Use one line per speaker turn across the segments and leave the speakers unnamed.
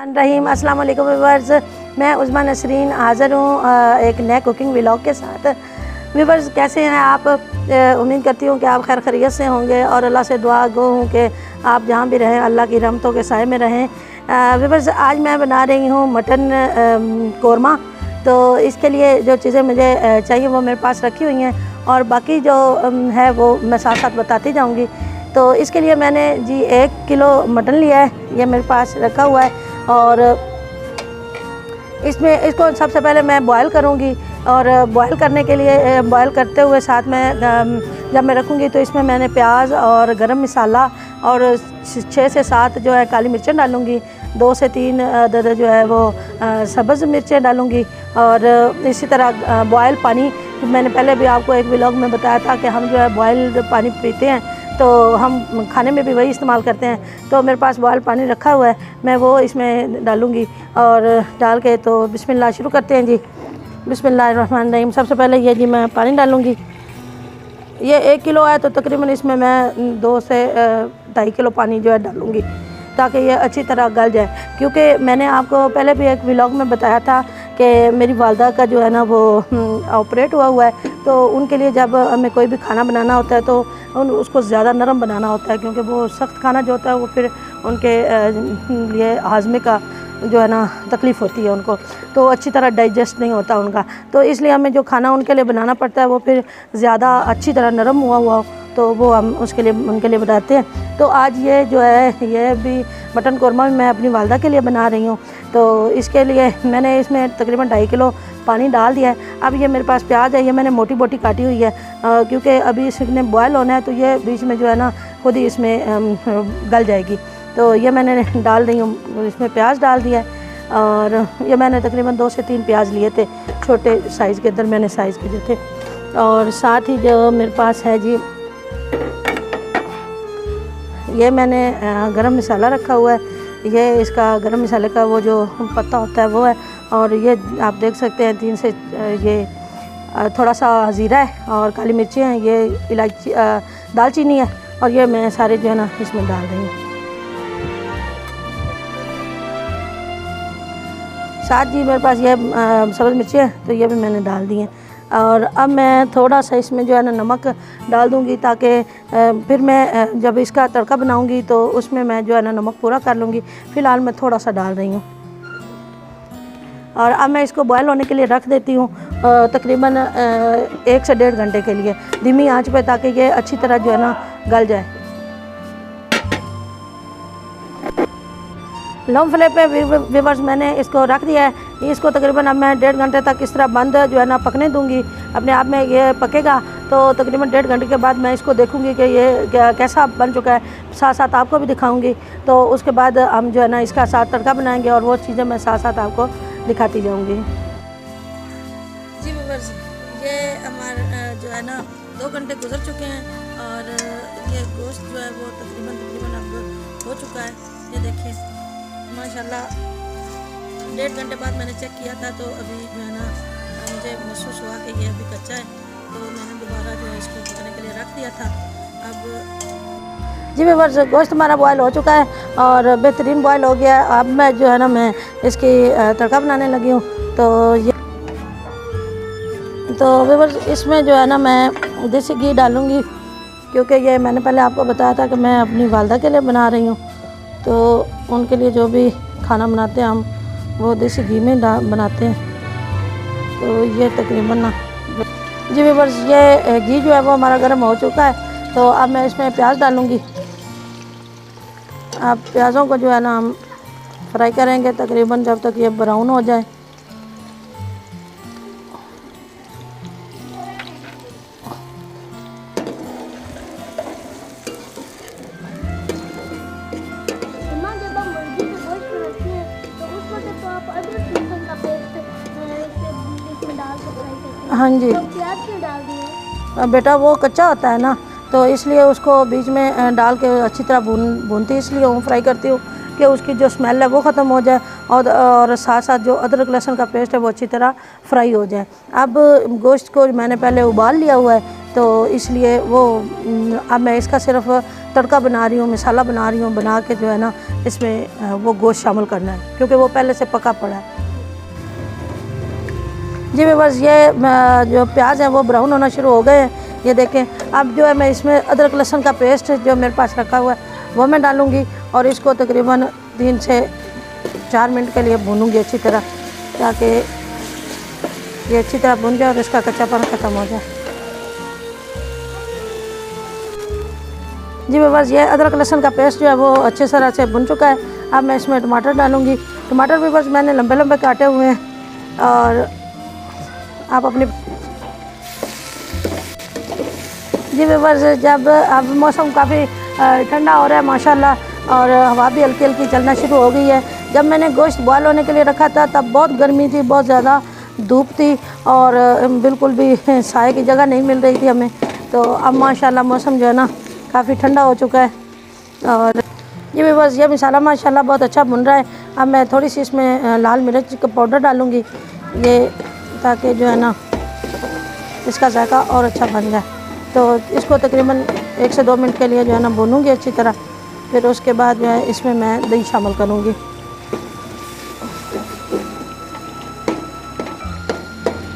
रहीम अस्सलाम वालेकुम व्यूअर्स, मैं उस्मा नसरीन हाज़िर हूँ एक नए कुकिंग व्लॉग के साथ। व्यूअर्स कैसे हैं आप? उम्मीद करती हूँ कि आप खैर खैरियत से होंगे और अल्लाह से दुआ गो हूँ कि आप जहाँ भी रहें अल्लाह की रहमतों के साए में रहें। व्यूअर्स आज मैं बना रही हूँ मटन कोरमा। तो इसके लिए जो चीज़ें मुझे चाहिए वो मेरे पास रखी हुई हैं और बाकी जो है वो मैं साथ साथ बताती जाऊँगी। तो इसके लिए मैंने जी 1 किलो मटन लिया है, ये मेरे पास रखा हुआ है और इसको सबसे पहले मैं बॉयल करूँगी। और बॉयल करने के लिए बॉयल करते हुए साथ में जब मैं रखूँगी तो इसमें मैंने प्याज और गरम मसाला और 6 से 7 जो है काली मिर्चें डालूँगी, 2 से 3 अदद जो है वो सब्ज़ मिर्चें डालूँगी। और इसी तरह बॉयल पानी, मैंने पहले भी आपको एक व्लॉग में बताया था कि हम जो है बॉयल पानी पीते हैं तो हम खाने में भी वही इस्तेमाल करते हैं। तो मेरे पास बॉयल पानी रखा हुआ है, मैं वो इसमें डालूँगी और डाल के तो बिस्मिल्लाह शुरू करते हैं जी। बिस्मिल्लाहिर्रहमानिर्रहीम। सबसे पहले ये जी मैं पानी डालूँगी। ये 1 किलो है तो तकरीबन इसमें मैं 2 से 2.5 किलो पानी जो है डालूँगी ताकि ये अच्छी तरह गल जाए। क्योंकि मैंने आपको पहले भी एक व्लॉग में बताया था कि मेरी वालदा का जो है ना वो ऑपरेट हुआ है, तो उनके लिए जब हमें कोई भी खाना बनाना होता है तो उसको ज़्यादा नरम बनाना होता है, क्योंकि वो सख्त खाना जो होता है वो फिर उनके लिए हाजमे का जो है ना तकलीफ़ होती है उनको, तो अच्छी तरह डाइजेस्ट नहीं होता उनका। तो इसलिए हमें जो खाना उनके लिए बनाना पड़ता है वो फिर ज़्यादा अच्छी तरह नरम हुआ हो तो वो हम उसके लिए उनके लिए बनाते हैं। तो आज ये जो है ये भी मटन कोरमा मैं अपनी वालदा के लिए बना रही हूँ। तो इसके लिए मैंने इसमें तकरीबन 2.5 किलो पानी डाल दिया है। अब ये मेरे पास प्याज है, ये मैंने मोटी मोटी काटी हुई है क्योंकि अभी इसने बॉयल होना है तो ये बीच में जो है ना खुद ही इसमें गल जाएगी। तो ये मैंने डाल रही हूँ, इसमें प्याज डाल दिया है और ये मैंने तकरीबन 2 से 3 प्याज लिए थे, छोटे साइज़ के, दरमियाने साइज़ के जो थे। और साथ ही जो मेरे पास है जी ये मैंने गरम मसाला रखा हुआ है, ये इसका गरम मसाले का वो जो पत्ता होता है वो है। और ये आप देख सकते हैं 3 से ये थोड़ा सा ज़ीरा है और काली मिर्चें हैं, ये इलायची दालचीनी है और ये मैं सारे जो है ना इसमें डाल रही हूँ। साथ जी मेरे पास ये सब्ज़ मिर्ची है तो ये भी मैंने डाल दी हैं। और अब मैं थोड़ा सा इसमें जो है ना नमक डाल दूँगी ताकि फिर मैं जब इसका तड़का बनाऊँगी तो उसमें मैं जो है ना नमक पूरा कर लूँगी। फ़िलहाल मैं थोड़ा सा डाल रही हूँ और अब मैं इसको बॉयल होने के लिए रख देती हूँ तकरीबन 1 से 1.5 घंटे के लिए धीमी आंच पे, ताकि ये अच्छी तरह जो है ना गल जाए। लो फ्लेम पे व्यूअर्स मैंने इसको रख दिया है। इसको तकरीबन अब मैं 1.5 घंटे तक इस तरह बंद जो है ना पकने दूंगी, अपने आप में ये पकेगा। तो तकरीबन 1.5 घंटे के बाद मैं इसको देखूंगी कि ये कैसा बन चुका है, साथ साथ आपको भी दिखाऊंगी। तो उसके बाद हम जो है ना इसका साथ तड़का बनाएंगे और वो चीज़ें मैं साथ साथ आपको दिखाती जाऊँगी। जी व्यूअर्स ये हमारा जो है ना 2 घंटे गुजर चुके हैं और ये गोश्त जो है वो तकरीबन अब हो चुका है। ये देखिए माशाल्लाह 1.5 घंटे बाद मैंने चेक किया था तो अभी जो है ना मुझे महसूस हुआ कि ये अभी कच्चा है, तो मैंने दोबारा जो है इसको पकने के लिए रख दिया था। अब जी व्यूअर्स गोश्त हमारा बॉयल हो चुका है और बेहतरीन बॉयल हो गया है। अब मैं जो है ना मैं इसकी तड़का बनाने लगी हूँ। तो व्यूअर्स इसमें जो है ना मैं देसी घी डालूँगी, क्योंकि ये मैंने पहले आपको बताया था कि मैं अपनी वालदा के लिए बना रही हूँ, तो उनके लिए जो भी खाना बनाते हैं हम वो देसी घी में बनाते हैं। तो ये तकरीबन ना जी व्यूअर्स ये घी जो है वो हमारा गर्म हो चुका है। तो अब मैं इसमें प्याज डालूँगी। अब प्याज़ों को जो है ना हम फ्राई करेंगे तकरीबन जब तक ये ब्राउन हो जाए। हाँ जी,
तो प्याज क्यों डाल दिए?
बेटा वो कच्चा होता है ना, तो इसलिए उसको बीच में डाल के अच्छी तरह भूनती इसलिए हूँ, फ्राई करती हूँ कि उसकी जो स्मेल है वो ख़त्म हो जाए और साथ साथ जो अदरक लहसुन का पेस्ट है वो अच्छी तरह फ्राई हो जाए। अब गोश्त को मैंने पहले उबाल लिया हुआ है, तो इसलिए वो अब मैं इसका सिर्फ तड़का बना रही हूँ, मसाला बना रही हूँ, बना के जो है ना इसमें वो गोश्त शामिल करना है क्योंकि वो पहले से पका पड़ा है। जी व्यूअर्स, ये जो प्याज है वो ब्राउन होना शुरू हो गए हैं, ये देखें। अब जो है मैं इसमें अदरक लहसुन का पेस्ट जो मेरे पास रखा हुआ है वो मैं डालूँगी और इसको तकरीबन 3 से 4 मिनट के लिए भूनूँगी अच्छी तरह, ताकि ये अच्छी तरह भून जाए और इसका कच्चापन ख़त्म हो जाए। जी व्यूअर्स, ये अदरक लहसुन का पेस्ट जो है वो अच्छे तरह से भुन चुका है। अब मैं इसमें टमाटर डालूँगी। टमाटर व्यूअर्स मैंने लंबे लंबे काटे हुए हैं और आप अपनी जी व्यूअर्स, जब अब मौसम काफ़ी ठंडा हो रहा है माशाल्लाह और हवा भी हल्की हल्की चलना शुरू हो गई है। जब मैंने गोश्त बॉयल होने के लिए रखा था तब बहुत गर्मी थी, बहुत ज़्यादा धूप थी और बिल्कुल भी साए की जगह नहीं मिल रही थी हमें। तो अब माशाल्लाह मौसम जो है ना काफ़ी ठंडा हो चुका है और ये व्यूअर्स, ये मसाला माशाल्लाह बहुत अच्छा भुन रहा है। अब मैं थोड़ी सी इसमें लाल मिर्च का पाउडर डालूँगी, ये ताकि जो है ना इसका जायका और अच्छा बन जाए। तो इसको तकरीबन 1 से 2 मिनट के लिए जो है ना भूनूँगी अच्छी तरह। फिर उसके बाद जो है इसमें मैं दही शामिल करूँगी।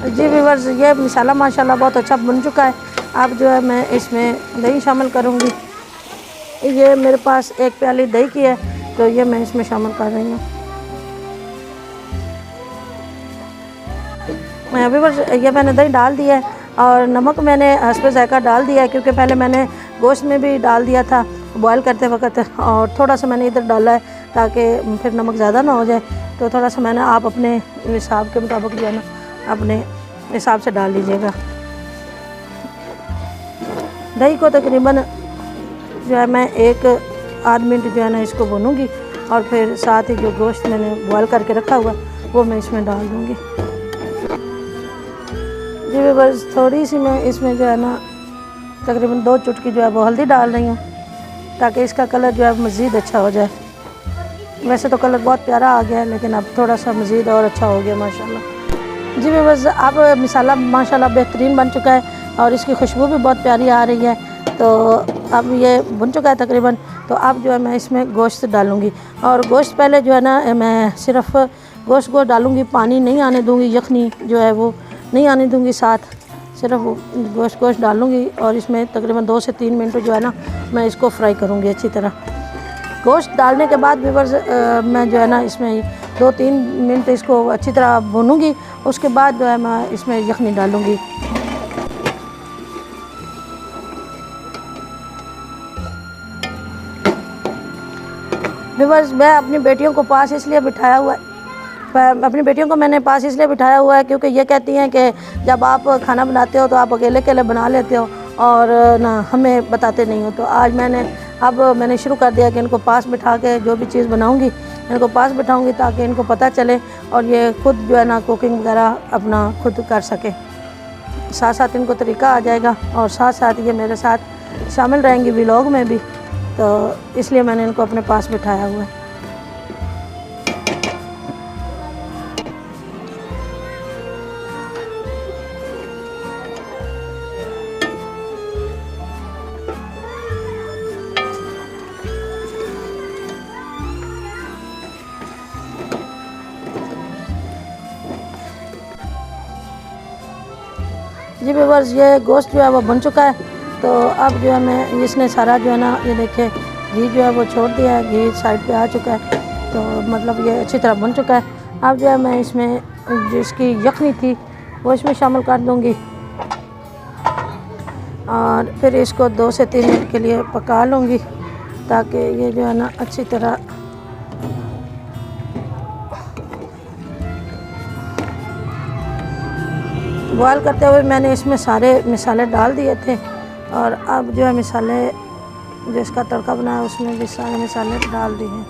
जी व्यूअर्स, ये मसाला माशाल्लाह बहुत अच्छा बन चुका है। अब जो है मैं इसमें दही शामिल करूँगी। ये मेरे पास 1 प्याली दही की है, तो ये मैं इसमें शामिल कर रही हूँ। व्यूअर्स, ये मैंने दही डाल दिया है और नमक मैंने हस्बे ज़ायका डाल दिया है क्योंकि पहले मैंने गोश्त में भी डाल दिया था बॉयल करते वक्त और थोड़ा सा मैंने इधर डाला है ताकि फिर नमक ज़्यादा ना हो जाए। तो थोड़ा सा मैंने, आप अपने हिसाब के मुताबिक जो है ना अपने हिसाब से डाल लीजिएगा। दही को तकरीबन जो है मैं 1 आध मिनट जो है ना इसको भूनूँगी और फिर साथ ही जो गोश्त मैंने बॉयल करके रखा हुआ वो मैं इसमें डाल दूँगी। जी व्यूअर्स, थोड़ी सी मैं इसमें जो है ना तकरीबन 2 चुटकी जो है वो हल्दी डाल रही हूँ ताकि इसका कलर जो है मज़ीद अच्छा हो जाए। वैसे तो कलर बहुत प्यारा आ गया है लेकिन अब थोड़ा सा मज़ीद और अच्छा हो गया माशाल्लाह। जी व्यूअर्स, अब मसाला माशाल्लाह बेहतरीन बन चुका है और इसकी खुशबू भी बहुत प्यारी आ रही है। तो अब ये भुन चुका है तकरीबन, तो अब जो है मैं इसमें गोश्त डालूँगी और गोश्त पहले जो है ना मैं सिर्फ गोश्त को डालूँगी, पानी नहीं आने दूँगी, यखनी जो है वो नहीं आने दूँगी, साथ सिर्फ गोश्त डालूँगी और इसमें तकरीबन 2 से 3 मिनट जो है ना मैं इसको फ्राई करूँगी अच्छी तरह। गोश्त डालने के बाद व्यूअर्स मैं जो है ना इसमें 2-3 मिनट इसको अच्छी तरह भूनूँगी। उसके बाद जो है मैं इसमें यखनी डालूँगी। व्यूअर्स, मैं अपनी बेटियों को पास इसलिए बिठाया हुआ है, अपनी बेटियों को मैंने पास इसलिए बिठाया हुआ है क्योंकि ये कहती हैं कि जब आप खाना बनाते हो तो आप अकेले अकेले बना लेते हो और ना हमें बताते नहीं हो। तो आज मैंने शुरू कर दिया कि इनको पास बिठा के जो भी चीज़ बनाऊंगी इनको पास बिठाऊंगी ताकि इनको पता चले और ये खुद जो है ना कुकिंग वगैरह अपना खुद कर सके। साथ साथ इनको तरीका आ जाएगा और साथ साथ ये मेरे साथ शामिल रहेंगी व्लॉग में भी, तो इसलिए मैंने इनको अपने पास बिठाया हुआ है। जी व्यूअर्स, ये गोश्त जो है वो बन चुका है। तो अब जो है मैं इसने सारा जो है ना ये देखिए घी जो है वो छोड़ दिया है, घी साइड पे आ चुका है, तो मतलब ये अच्छी तरह बन चुका है। अब जो है मैं इसमें जो इसकी यखनी थी वो इसमें शामिल कर दूँगी और फिर इसको 2 से 3 मिनट के लिए पका लूँगी ताकि ये जो है ना अच्छी तरह बॉयल करते हुए मैंने इसमें सारे मसाले डाल दिए थे और अब जो है मसाले जो इसका तड़का बनाया उसमें भी सारे मसाले डाल दिए हैं।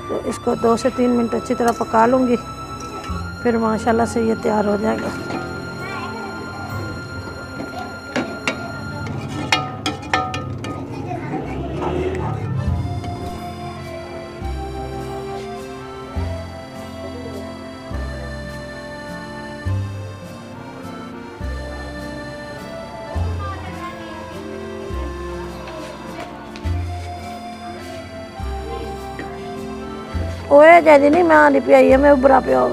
तो इसको 2 से 3 मिनट अच्छी तरह पका लूँगी, फिर माशाल्लाह से ये तैयार हो जाएगा। ओए जैदी नहीं मैं आनी पियाई है मैं उबरा पिया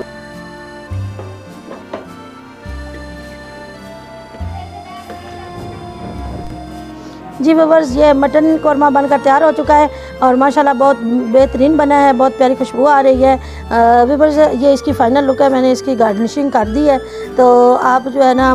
जी व्यूअर्स, ये मटन कौरमा बनकर तैयार हो चुका है और माशाल्लाह बहुत बेहतरीन बना है, बहुत प्यारी खुशबू आ रही है। व्यूअर्स, ये इसकी फ़ाइनल लुक है, मैंने इसकी गार्निशिंग कर दी है। तो आप जो है ना,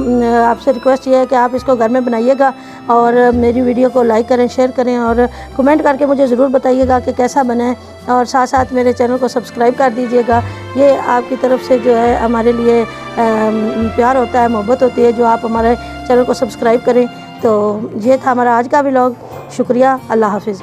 आपसे रिक्वेस्ट ये है कि आप इसको घर में बनाइएगा और मेरी वीडियो को लाइक करें, शेयर करें और कमेंट करके मुझे ज़रूर बताइएगा कि कैसा बना है और साथ साथ मेरे चैनल को सब्सक्राइब कर दीजिएगा। ये आपकी तरफ से जो है हमारे लिए प्यार होता है, मोहब्बत होती है जो आप हमारे चैनल को सब्सक्राइब करें। तो ये था हमारा आज का व्लॉग। शुक्रिया, अल्लाह हाफिज़।